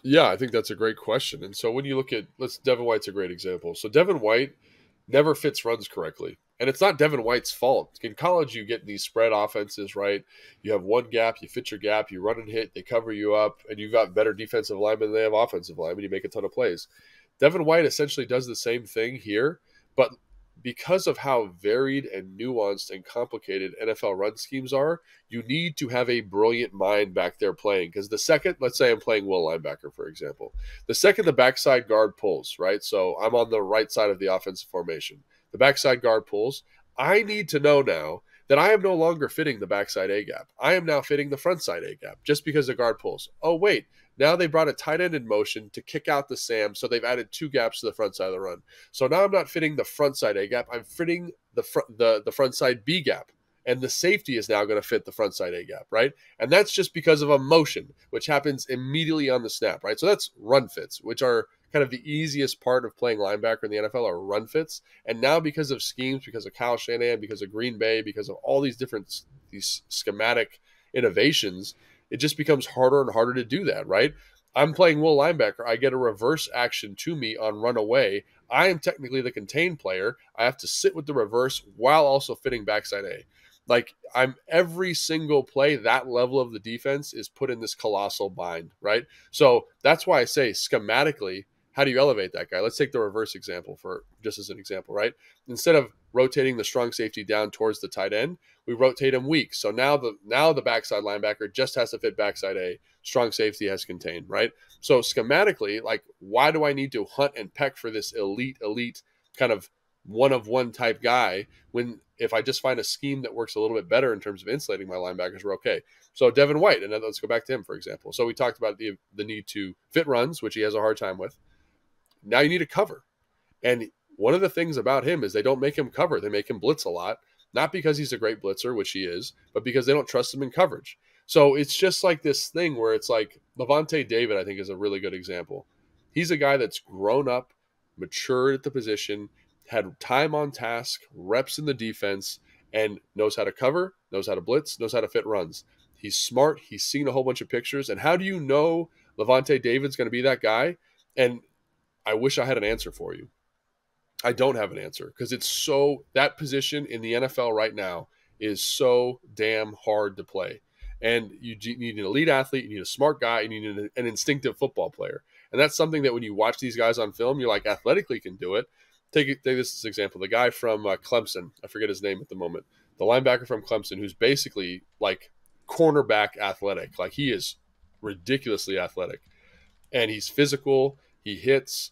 Yeah, I think that's a great question. And so when you look at, Devin White's a great example. So Devin White never fits runs correctly. And it's not Devin White's fault. In college, you get these spread offenses, right? You have one gap, you fit your gap, you run and hit, they cover you up, and you've got better defensive linemen than they have offensive linemen. You make a ton of plays. Devin White essentially does the same thing here, but because of how varied and nuanced and complicated NFL run schemes are, you need to have a brilliant mind back there playing. Because the second, let's say I'm playing will linebacker, for example, the second the backside guard pulls, right? So I'm on the right side of the offensive formation. The backside guard pulls. I need to know now that I am no longer fitting the backside A gap. I am now fitting the front side A gap just because the guard pulls. Oh, wait. Now they brought a tight end in motion to kick out the Sam, so they've added 2 gaps to the front side of the run. So now I'm not fitting the front side A gap. I'm fitting the front side B gap. And the safety is now going to fit the front side A gap, right? And that's just because of a motion, which happens immediately on the snap, right? So that's run fits, which are kind of the easiest part of playing linebacker in the NFL are run fits. And now because of schemes, because of Kyle Shanahan, because of Green Bay, because of all these different schematic innovations, it just becomes harder and harder to do that, right? I'm playing will linebacker. I get a reverse action to me on run away. I am technically the contained player. I have to sit with the reverse while also fitting backside A. Like I'm every single play, that level of the defense is put in this colossal bind, right? So that's why I say schematically, how do you elevate that guy? Let's take the reverse example for just as an example, right? Instead of rotating the strong safety down towards the tight end, we rotate him weak. So now the backside linebacker just has to fit backside A. Strong safety has contained, right? So schematically, like why do I need to hunt and peck for this elite kind of one-of-one type guy when if I just find a scheme that works a little bit better in terms of insulating my linebackers, we're okay. So Devin White, and then let's go back to him, for example. So we talked about the need to fit runs, which he has a hard time with. Now you need to cover. And one of the things about him is they don't make him cover. They make him blitz a lot, not because he's a great blitzer, which he is, but because they don't trust him in coverage. So it's just like this thing where it's like Levante David, I think, is a really good example. He's a guy that's grown up, matured at the position, had time on task, reps in the defense, and knows how to cover, knows how to blitz, knows how to fit runs. He's smart. He's seen a whole bunch of pictures. And how do you know Levante David's going to be that guy? And I wish I had an answer for you. I don't have an answer because it's so that position in the NFL right now is so damn hard to play. And you need an elite athlete, you need a smart guy, you need an instinctive football player. And that's something that when you watch these guys on film, you're like, athletically can do it. Take this as an example. The guy from Clemson, I forget his name at the moment, the linebacker from Clemson, who's basically like cornerback athletic. Like he is ridiculously athletic. And he's physical, he hits.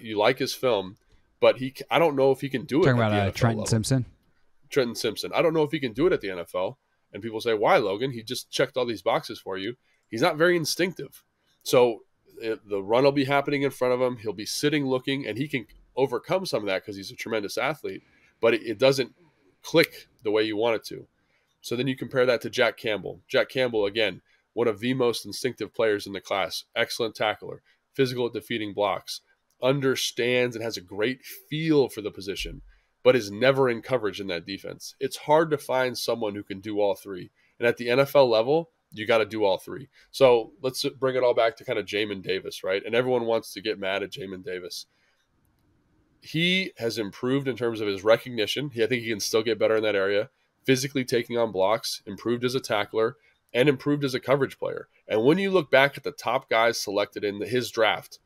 You like his film, but I don't know if he can do it. Talking about Trenton Simpson? Trenton Simpson. I don't know if he can do it at the NFL. And people say, why, Logan? He just checked all these boxes for you. He's not very instinctive. So the run will be happening in front of him. He'll be sitting looking, and he can overcome some of that because he's a tremendous athlete. But it doesn't click the way you want it to. So then you compare that to Jack Campbell. Jack Campbell, again, one of the most instinctive players in the class. Excellent tackler. Physical at defeating blocks. Understands and has a great feel for the position, but is never in coverage in that defense. It's hard to find someone who can do all three. And at the NFL level, you got to do all three. So let's bring it all back to kind of Jamin Davis, right? And everyone wants to get mad at Jamin Davis. He has improved in terms of his recognition. I think he can still get better in that area. Physically taking on blocks, improved as a tackler, and improved as a coverage player. And when you look back at the top guys selected in his draft,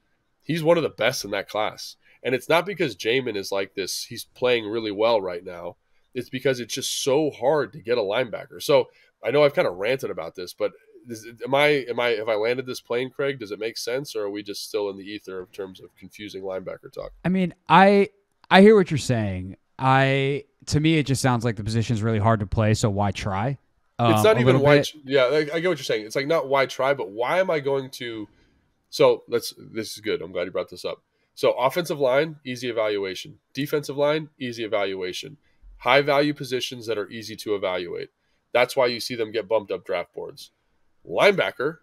he's one of the best in that class. And it's not because Jamin is like this, he's playing really well right now. It's because it's just so hard to get a linebacker. So I know I've kind of ranted about this, but have I landed this plane, Craig? Does it make sense, or are we just still in the ether in terms of confusing linebacker talk? I mean, I hear what you're saying. To me, it just sounds like the position's really hard to play, so why try? It's not even why. Yeah, I get what you're saying. It's like not why try, but why am I going to? So this is good. I'm glad you brought this up. So offensive line, easy evaluation. Defensive line, easy evaluation. High value positions that are easy to evaluate. That's why you see them get bumped up draft boards. Linebacker,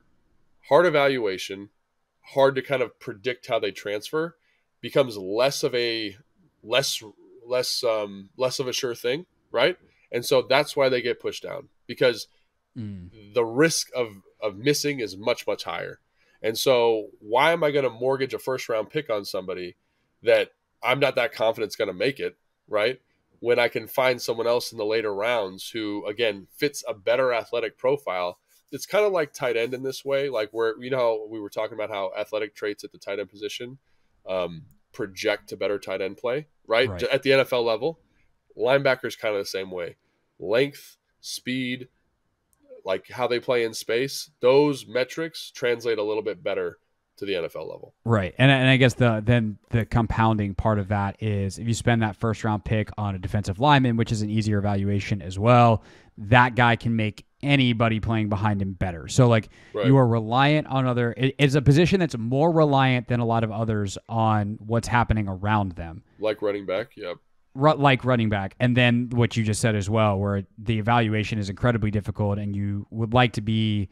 hard evaluation, hard to kind of predict how they transfer, becomes less of a sure thing, right? And so that's why they get pushed down because the risk of missing is much, much higher. And so why am I going to mortgage a first-round pick on somebody that I'm not that confident is going to make it, right? when I can find someone else in the later rounds who, again, fits a better athletic profile. It's kind of like tight end in this way, like where, how we were talking about how athletic traits at the tight end position project to better tight end play, right? At the NFL level, linebackers kind of the same way. Length, speed, like how they play in space, those metrics translate a little bit better to the NFL level. Right. And I guess then the compounding part of that is if you spend that first round pick on a defensive lineman, which is an easier evaluation as well, that guy can make anybody playing behind him better. So like you are reliant on it's a position that's more reliant than a lot of others on what's happening around them. Like running back. Yep. Like running back. And then what you just said as well, where the evaluation is incredibly difficult and you would like to be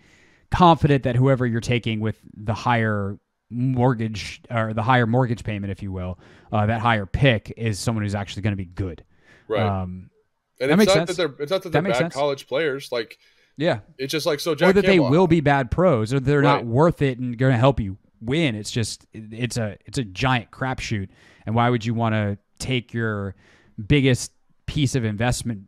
confident that whoever you're taking with the higher mortgage payment, if you will, that higher pick is someone who's actually going to be good. Right. And it's not that they're bad college players. Like, yeah, it's just like, so Jack Campbell, they will be bad pros or they're not right. worth it and going to help you win. It's just, it's a giant crapshoot. And why would you want to take your biggest piece of investment,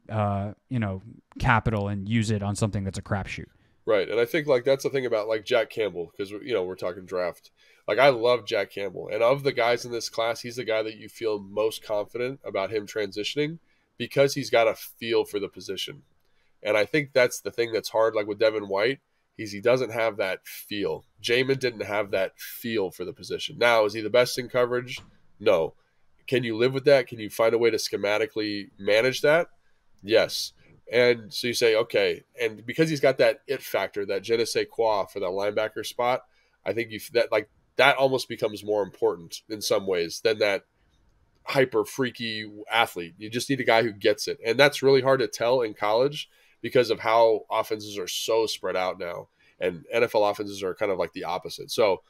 capital and use it on something that's a crapshoot? Right. And I think like that's the thing about like Jack Campbell, because we're talking draft. Like I love Jack Campbell, and of the guys in this class, he's the guy that you feel most confident about him transitioning because he's got a feel for the position. And I think that's the thing that's hard. Like with Devin White, he doesn't have that feel. Jamin didn't have that feel for the position. Now, is he the best in coverage? No. Can you live with that? Can you find a way to schematically manage that? Yes. And so you say, okay, and because he's got that it factor, that je ne sais quoi for that linebacker spot, I think that almost becomes more important in some ways than that hyper freaky athlete. You just need a guy who gets it. And that's really hard to tell in college because of how offenses are so spread out now. And NFL offenses are kind of like the opposite. So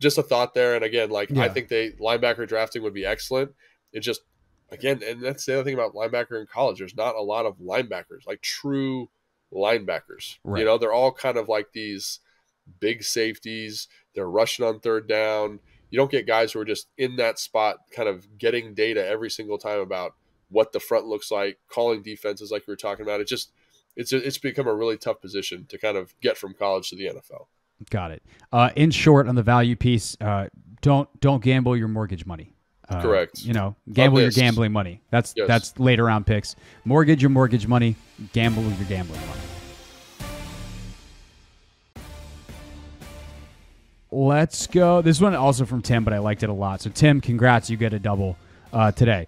just a thought there. And again, I think linebacker drafting would be excellent. It just, again, and that's the other thing about linebacker in college. There's not a lot of linebackers, like true linebackers. Right. They're all kind of like these big safeties. They're rushing on third down. You don't get guys who are just in that spot kind of getting data every single time about what the front looks like, calling defenses like we were talking about. It's become a really tough position to kind of get from college to the NFL. Got it. In short, on the value piece, don't gamble your mortgage money. Correct. Gamble your gambling money. That's later round picks. Mortgage your mortgage money. Gamble your gambling money. Let's go. This one also from Tim, but I liked it a lot. So Tim, congrats. You get a double today.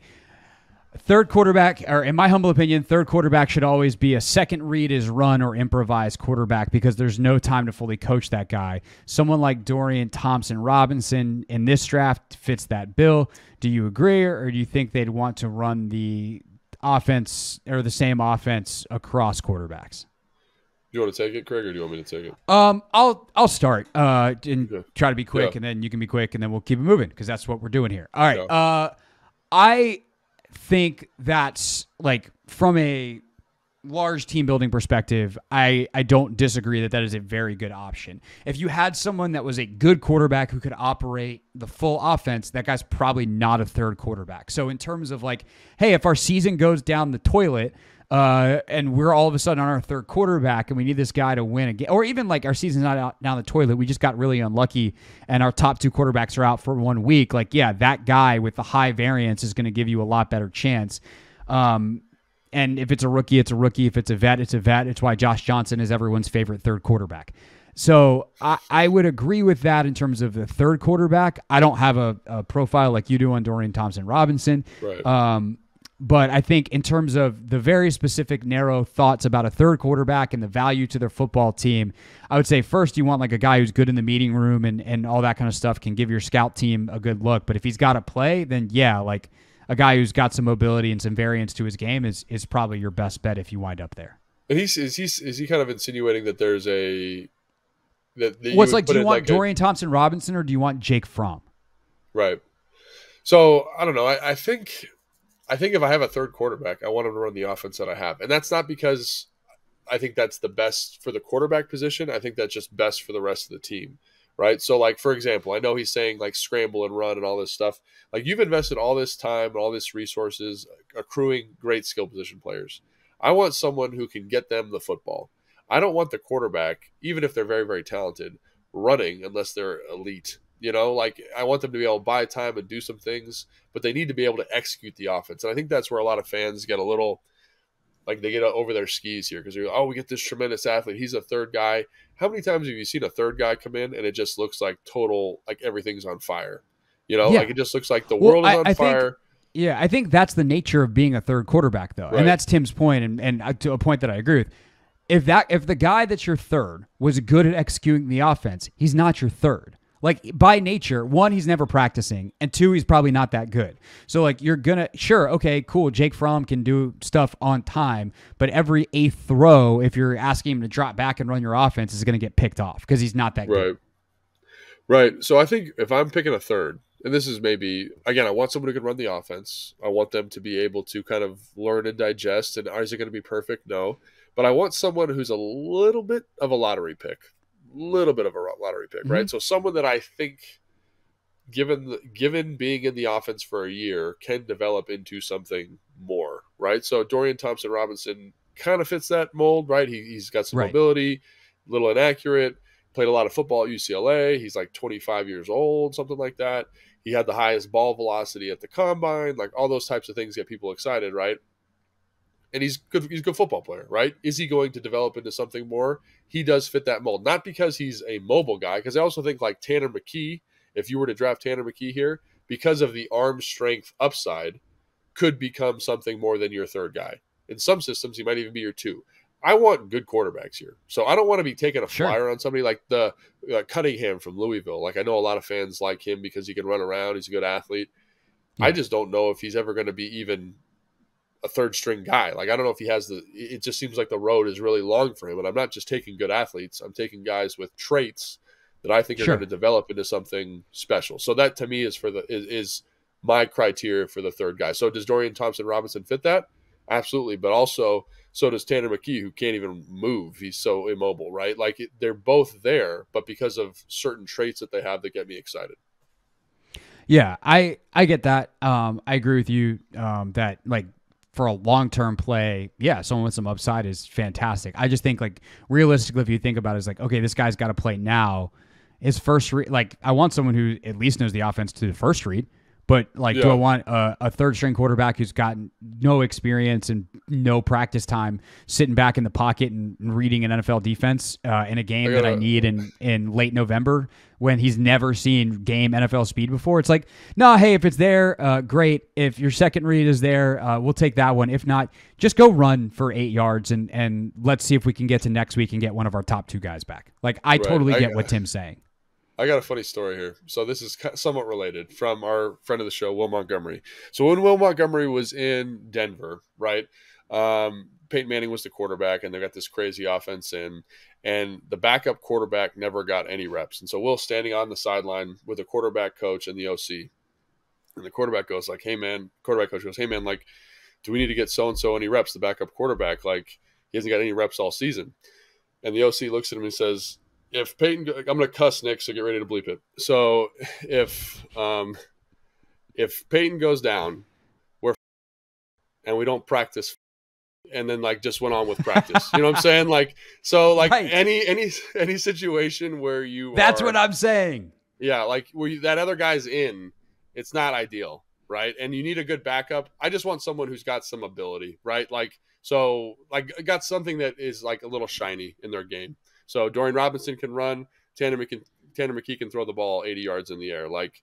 Third quarterback, or in my humble opinion, third quarterback should always be a second read is run or improvised quarterback because there's no time to fully coach that guy. Someone like Dorian Thompson-Robinson in this draft fits that bill. Do you agree, or do you think they'd want to run the offense or the same offense across quarterbacks? Do you want to take it, Craig, or do you want me to take it? I'll start and try to be quick, and then you can be quick, and then we'll keep it moving because that's what we're doing here. All right. Yeah. I think that's like from a large team building perspective, I don't disagree that is a very good option. If you had someone that was a good quarterback who could operate the full offense, that guy's probably not a third quarterback. So in terms of like, hey, if our season goes down the toilet, and we're all of a sudden on our third quarterback and we need this guy to win again, or even like our season's not out down the toilet, we just got really unlucky and our top two quarterbacks are out for 1 week. Like, yeah, that guy with the high variance is going to give you a lot better chance. And if it's a rookie, it's a rookie. If it's a vet, it's a vet. It's why Josh Johnson is everyone's favorite third quarterback. So I would agree with that in terms of the third quarterback. I don't have a profile like you do on Dorian Thompson-Robinson. Right. But I think in terms of the very specific narrow thoughts about a third quarterback and the value to their football team, I would say first you want like a guy who's good in the meeting room and all that kind of stuff, can give your scout team a good look. But if he's got to play, then yeah, like a guy who's got some mobility and some variance to his game is probably your best bet if you wind up there. And is he kind of insinuating that there's a that what's like? Do you want like Dorian Thompson-Robinson or do you want Jake Fromm? Right. So I don't know. I think if I have a third quarterback, I want him to run the offense that I have. And that's not because I think that's the best for the quarterback position. I think that's just best for the rest of the team, right? So, like, for example, I know he's saying, like, scramble and run and all this stuff. Like, you've invested all this time and all this resources accruing great skill position players. I want someone who can get them the football. I don't want the quarterback, even if they're very, very talented, running unless they're elite. You know, like, I want them to be able to buy time and do some things, but they need to be able to execute the offense. And I think that's where a lot of fans get a little, like, they get over their skis here because they're, oh, we get this tremendous athlete. He's a third guy. How many times have you seen a third guy come in and it just looks like total, like, everything's on fire? You know, like, it just looks like the world is on fire. I think that's the nature of being a third quarterback, though. Right. And that's Tim's point, and to a point that I agree with. If the guy that's your third was good at executing the offense, he's not your third. Like, by nature, one, he's never practicing, and two, he's probably not that good. So, like, you're going to, sure, okay, cool, Jake Fromm can do stuff on time, but every eighth throw, if you're asking him to drop back and run your offense, is going to get picked off because he's not that good. Right. So I think if I'm picking a third, and this is maybe, again, I want someone who can run the offense. I want them to be able to kind of learn and digest, and is it going to be perfect? No. But I want someone who's a little bit of a lottery pick. Right? So someone that I think, given being in the offense for a year, can develop into something more, right? So Dorian Thompson-Robinson kind of fits that mold, right? He's got some mobility, a little inaccurate, played a lot of football at UCLA. He's like 25 years old, something like that. He had the highest ball velocity at the combine, like all those types of things get people excited, right? And he's a good football player, right? Is he going to develop into something more? He does fit that mold. Not because he's a mobile guy, because I also think like Tanner McKee, if you were to draft Tanner McKee here, because of the arm strength upside, could become something more than your third guy. In some systems, he might even be your two. I want good quarterbacks here. So I don't want to be taking a flyer on somebody like the Cunningham from Louisville. Like, I know a lot of fans like him because he can run around. He's a good athlete. Yeah. I just don't know if he's ever going to be even a third string guy. Like, I don't know if he has it just seems like the road is really long for him. And I'm not just taking good athletes. I'm taking guys with traits that I think are going to develop into something special. So that to me is my criteria for the third guy. So does Dorian Thompson-Robinson fit that? Absolutely. But also, so does Tanner McKee, who can't even move. He's so immobile, right? Like, they're both there, but because of certain traits that they have that get me excited. Yeah, I get that. I agree with you that, like, for a long-term play, yeah, someone with some upside is fantastic. I just think, like, realistically, if you think about it, it's like, okay, this guy's got to play now. His first read, like, I want someone who at least knows the offense to the first read. But, like, do I want a third-string quarterback who's got no experience and no practice time sitting back in the pocket and reading an NFL defense in a game that I need in late November when he's never seen game NFL speed before? It's like, no, hey, if it's there, great. If your second read is there, we'll take that one. If not, just go run for 8 yards and let's see if we can get to next week and get one of our top two guys back. Like, I totally get what Tim's saying. I got a funny story here. So this is somewhat related from our friend of the show, Will Montgomery. So when Will Montgomery was in Denver, right, Peyton Manning was the quarterback, and they got this crazy offense in, and the backup quarterback never got any reps. And so Will's standing on the sideline with the quarterback coach and the OC. And the quarterback goes like, quarterback coach goes, hey, man, like, do we need to get so-and-so any reps? The backup quarterback, like, he hasn't got any reps all season. And the OC looks at him and says, if Peyton, I'm going to cuss Nick, so get ready to bleep it. So if Peyton goes down, and we don't practice, and then like just went on with practice, you know what I'm saying? Like, so like any situation where that's what I'm saying. Yeah, like where that other guy's in, it's not ideal, right? And you need a good backup. I just want someone who's got some ability, right? Like, so like got something that is like a little shiny in their game. So Dorian Robinson can run. Tanner McKee can throw the ball 80 yards in the air. Like,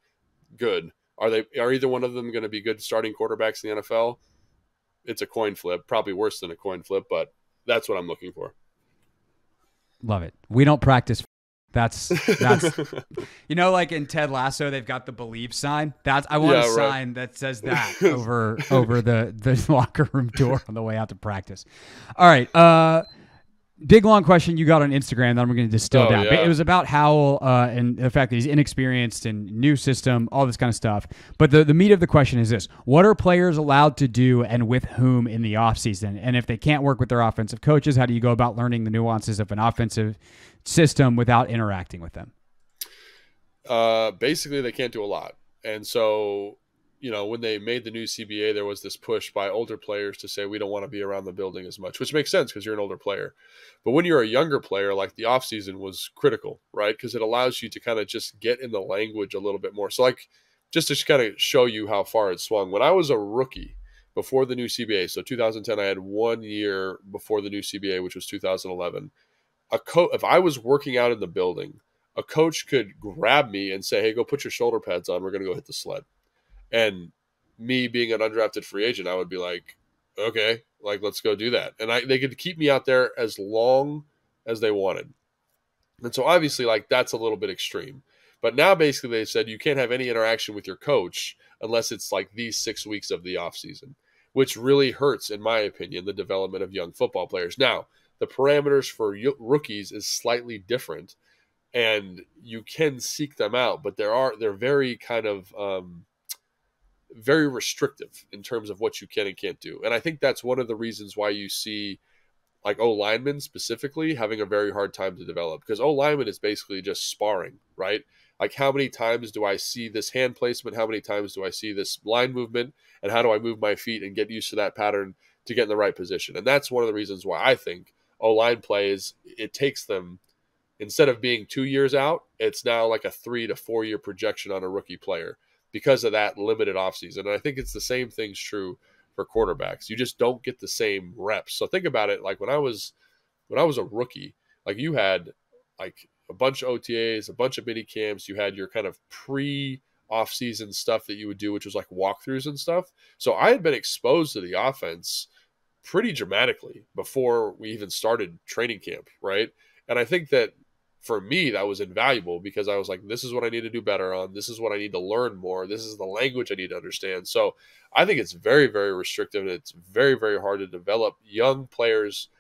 good. Are either one of them going to be good starting quarterbacks in the NFL? It's a coin flip. Probably worse than a coin flip, but that's what I'm looking for. Love it. We don't practice. That's you know, like in Ted Lasso, they've got the believe sign. I want a sign that says that over the locker room door on the way out to practice. All right. Big long question you got on Instagram that I'm going to distill down. Yeah. It was about Howell and the fact that he's inexperienced and new system, all this kind of stuff. But the meat of the question is this: what are players allowed to do and with whom in the offseason? And if they can't work with their offensive coaches, how do you go about learning the nuances of an offensive system without interacting with them? Basically, they can't do a lot. And so, when they made the new CBA, there was this push by older players to say, we don't want to be around the building as much, which makes sense because you're an older player. But when you're a younger player, like the offseason was critical, right? Because it allows you to kind of just get in the language a little bit more. So like, just to kind of show you how far it swung, when I was a rookie before the new CBA, so 2010, I had 1 year before the new CBA, which was 2011. If I was working out in the building, a coach could grab me and say, hey, go put your shoulder pads on. We're going to go hit the sled. And me being an undrafted free agent, I would be like, okay, like, let's go do that. And they could keep me out there as long as they wanted. And so obviously, like, that's a little bit extreme. But now basically they said you can't have any interaction with your coach unless it's like these 6 weeks of the offseason, which really hurts, in my opinion, the development of young football players. Now, the parameters for rookies is slightly different, and you can seek them out, but they're very kind of very restrictive in terms of what you can and can't do. And I think that's one of the reasons why you see like O-linemen specifically having a very hard time to develop, because O-lineman is basically just sparring, right? Like, how many times do I see this hand placement? How many times do I see this line movement? And how do I move my feet and get used to that pattern to get in the right position? And that's one of the reasons why I think O-line plays, it takes them, instead of being 2 years out, it's now like a 3 to 4 year projection on a rookie player because of that limited offseason. And I think it's the same thing's true for quarterbacks. You just don't get the same reps. So think about it. Like when I was a rookie, like you had like a bunch of OTAs, a bunch of mini camps. You had your kind of pre-off-season stuff that you would do, which was like walkthroughs and stuff. So I had been exposed to the offense pretty dramatically before we even started training camp, right? And I think that for me, that was invaluable because I was like, this is what I need to do better on. This is what I need to learn more. This is the language I need to understand. So I think it's very, very restrictive, and it's very, very hard to develop young players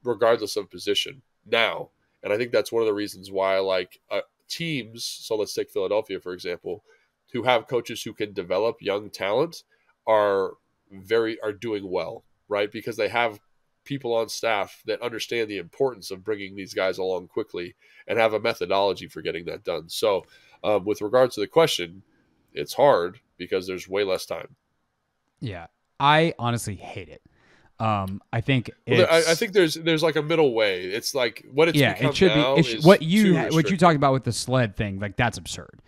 regardless of position now. And I think that's one of the reasons why, like, teams, so let's take Philadelphia, for example, who have coaches who can develop young talent are doing well, right? Because they have people on staff that understand the importance of bringing these guys along quickly and have a methodology for getting that done. So with regards to the question, it's hard because there's way less time. Yeah, I honestly hate it. I think I think there's like a middle way. It's like what it's become it should now be. is What you talked about with the sled thing, like that's absurd.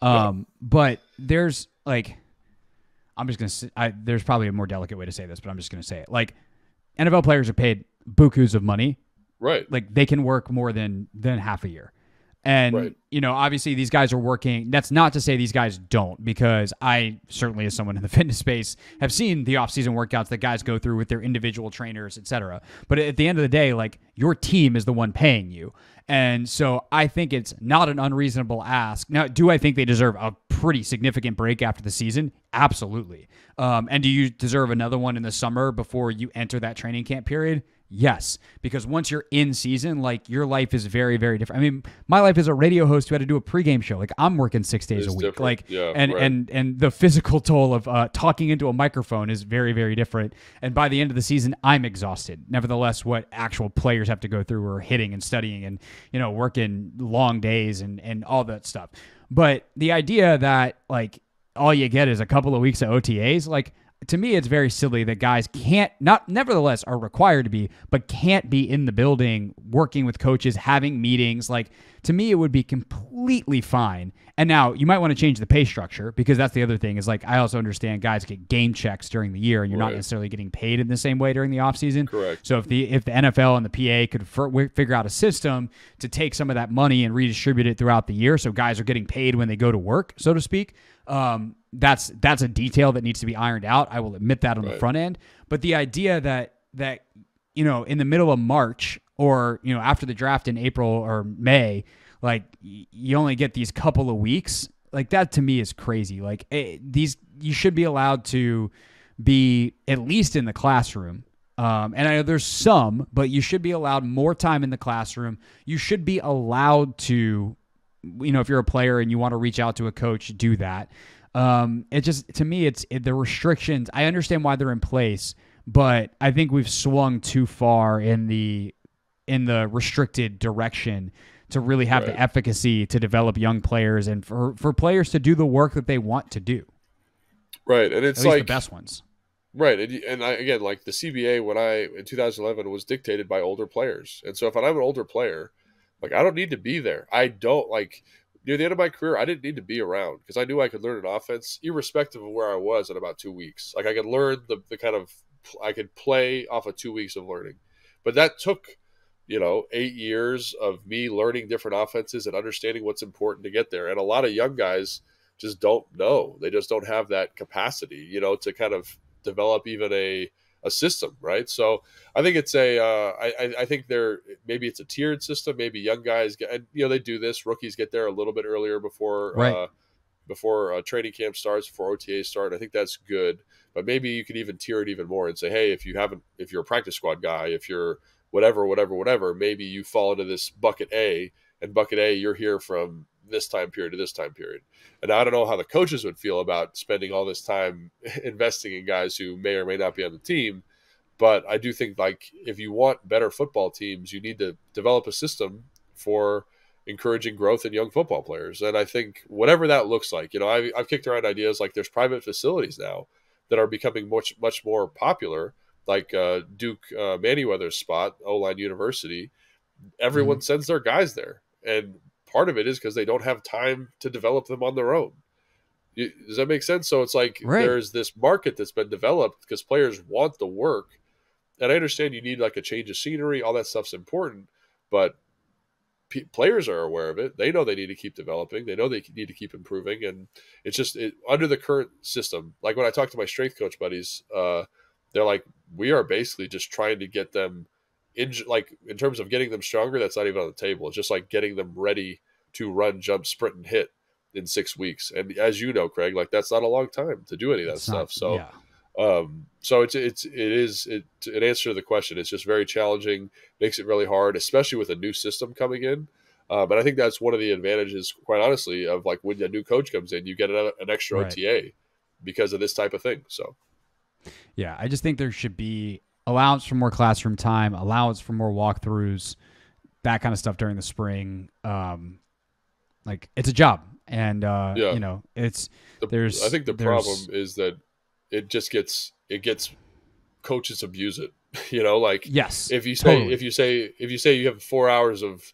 But there's like, I'm just gonna. There's probably a more delicate way to say this, but I'm just gonna say it. Like, NFL players are paid bukus of money, right? Like they can work more than half a year. And, obviously these guys are working. That's not to say these guys don't, because I certainly, as someone in the fitness space, have seen the off-season workouts that guys go through with their individual trainers, etc. But at the end of the day, like, your team is the one paying you. And so I think it's not an unreasonable ask. Now, do I think they deserve a pretty significant break after the season? Absolutely. And do you deserve another one in the summer before you enter that training camp period? Yes, because once you're in season, like, your life is very, very different. I mean, my life as a radio host who had to do a pregame show, like, I'm working 6 days a week, different. like, Yeah, and the physical toll of talking into a microphone is very, very different. And by the end of the season, I'm exhausted. Nevertheless, what actual players have to go through are hitting and studying and, working long days and all that stuff. But the idea that, like, all you get is a couple of weeks of OTAs, like, to me, it's very silly that guys nevertheless are required to be, but can't be in the building, working with coaches, having meetings. Like, to me, it would be completely fine. And now you might want to change the pay structure, because that's the other thing is, like, I also understand guys get game checks during the year and you're not necessarily getting paid in the same way during the offseason. Correct. So if the NFL and the PA could figure out a system to take some of that money and redistribute it throughout the year, so guys are getting paid when they go to work, so to speak, that's a detail that needs to be ironed out. I will admit that on the front end. But the idea that in the middle of March or after the draft in April or May, like, you only get these couple of weeks, like, that to me is crazy. Like, you should be allowed to be at least in the classroom. And I know there's some, but you should be allowed more time in the classroom. You should be allowed to, if you're a player and you want to reach out to a coach, do that. It just, to me, the restrictions. I understand why they're in place, but I think we've swung too far in the restricted direction to really have the efficacy to develop young players and for players to do the work that they want to do. Right. And it's at least like the best ones. Right. And again, like the CBA in 2011 was dictated by older players. And so if I'm an older player, like I don't need to be there. I don't like near the end of my career, I didn't need to be around because I knew I could learn an offense irrespective of where I was in about 2 weeks. Like I could learn the kind of, I could play off of 2 weeks of learning. But that took, 8 years of me learning different offenses and understanding what's important to get there. And a lot of young guys just don't know. They just don't have that capacity, to kind of develop even a system, right? So I think it's I think maybe it's a tiered system. Maybe young guys get, and they do this. Rookies get there a little bit earlier before training camp starts, before OTAs start. I think that's good, but maybe you could even tier it even more and say, hey, if you're a practice squad guy, if you're whatever, maybe you fall into this bucket A, and bucket A, you're here from this time period to this time period. And I don't know how the coaches would feel about spending all this time investing in guys who may or may not be on the team. But I do think, like, if you want better football teams, you need to develop a system for encouraging growth in young football players. And I think whatever that looks like, I've kicked around ideas like there's private facilities now that are becoming much more popular, like Duke Manyweather's spot, O-Line University. Everyone sends their guys there. And part of it is because they don't have time to develop them on their own. Does that make sense? So it's like there's this market that's been developed because players want the work. And I understand you need like a change of scenery. All that stuff's important. But players are aware of it. They know they need to keep developing. They know they need to keep improving. And it's just under the current system. Like when I talk to my strength coach buddies, they're like, we are basically just trying to get them in terms of getting them stronger. That's not even on the table. It's just like getting them ready to run, jump, sprint, and hit in 6 weeks. And as you know, Craig, like that's not a long time to do any of that stuff. So, so it is an answer to the question. It's just very challenging, makes it really hard, especially with a new system coming in. But I think that's one of the advantages, quite honestly, of like when a new coach comes in, you get an extra OTA because of this type of thing. So, yeah, I just think there should be allowance for more classroom time, allowance for more walkthroughs, that kind of stuff during the spring. Like it's a job, and I think the problem is that it gets coaches abuse it. yes, if you say you have 6 hours of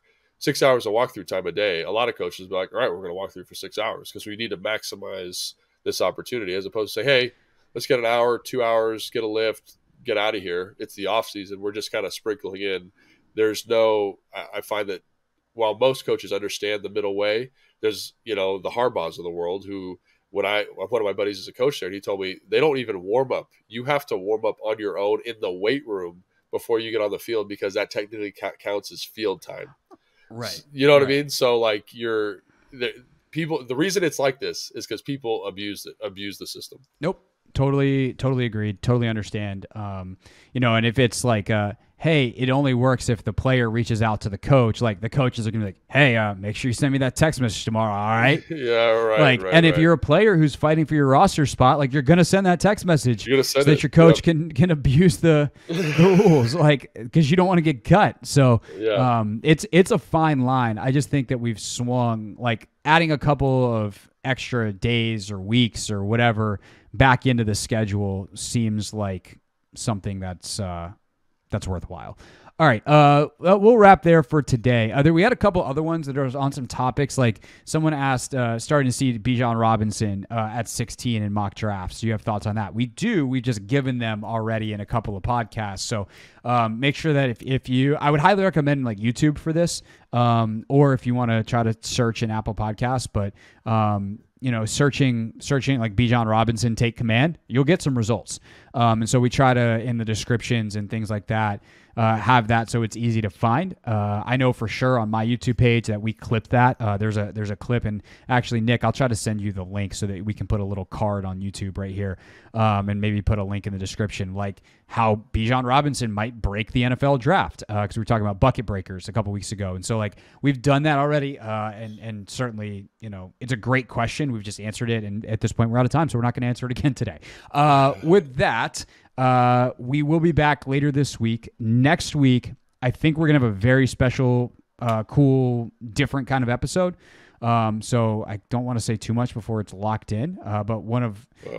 walkthrough time a day, a lot of coaches be like, all right, we're going to walk through for 6 hours because we need to maximize this opportunity, as opposed to say, hey, let's get an hour, 2 hours, get a lift, get out of here. It's the off season. We're just kind of sprinkling in. I find that while most coaches understand the middle way, there's, the Harbaughs of the world who, one of my buddies is a coach there, and he told me they don't even warm up. You have to warm up on your own in the weight room before you get on the field because that technically counts as field time. Right. You know what I mean? So like the reason it's like this is because people abuse the system. Nope. Totally agreed. Totally understand. And if it's like, hey, it only works if the player reaches out to the coach. Like the coaches are gonna be like, hey, make sure you send me that text message tomorrow. All right. Yeah. Right. If you're a player who's fighting for your roster spot, like you're gonna send that text message so that your coach can abuse the rules, like because you don't want to get cut. So it's a fine line. I just think that we've swung like adding a couple of extra days or weeks or whatever back into the schedule seems like something that's worthwhile. All right, we'll wrap there for today. We had a couple other ones that are on some topics. Like someone asked, starting to see Bijan Robinson at 16 in mock drafts. Do you have thoughts on that? We do. We've just given them already in a couple of podcasts. So make sure that I would highly recommend like YouTube for this, or if you want to try to search in Apple Podcasts, but searching like Bijan Robinson take command, you'll get some results. And so we try to, in the descriptions and things like that, have that so it's easy to find. I know for sure on my YouTube page that we clipped that. There's a clip, and actually, Nick, I'll try to send you the link so that we can put a little card on YouTube right here, and maybe put a link in the description, like how Bijan Robinson might break the NFL draft, because we were talking about bucket breakers a couple weeks ago, and so like we've done that already, and certainly it's a great question. We've just answered it, and at this point we're out of time, so we're not going to answer it again today. With that. We will be back later this week. Next week, I think we're going to have a very special cool, different kind of episode. So I don't want to say too much before it's locked in. But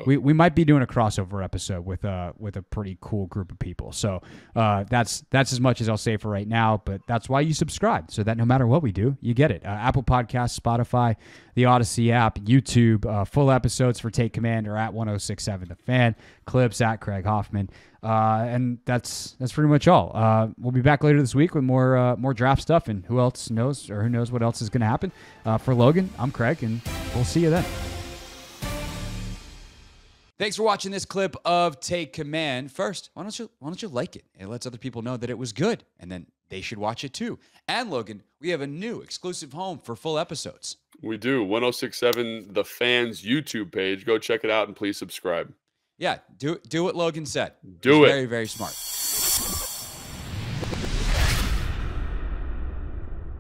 we might be doing a crossover episode with a pretty cool group of people. So that's as much as I'll say for right now. But that's why you subscribe, so that no matter what we do, you get it. Apple Podcasts, Spotify, the Odyssey app, YouTube, full episodes for Take Command are at 1067 The Fan, clips at Craig Hoffman. And that's pretty much all. We'll be back later this week with more draft stuff, and who knows what else is going to happen. For Logan, I'm Craig, and we'll see you then. Thanks for watching this clip of Take Command. First, why don't you like it? It lets other people know that it was good, and then they should watch it too. And Logan, we have a new exclusive home for full episodes. We do. 1067 The Fan's YouTube page. Go check it out and please subscribe. Yeah, do what Logan said. Do it. Very, very smart.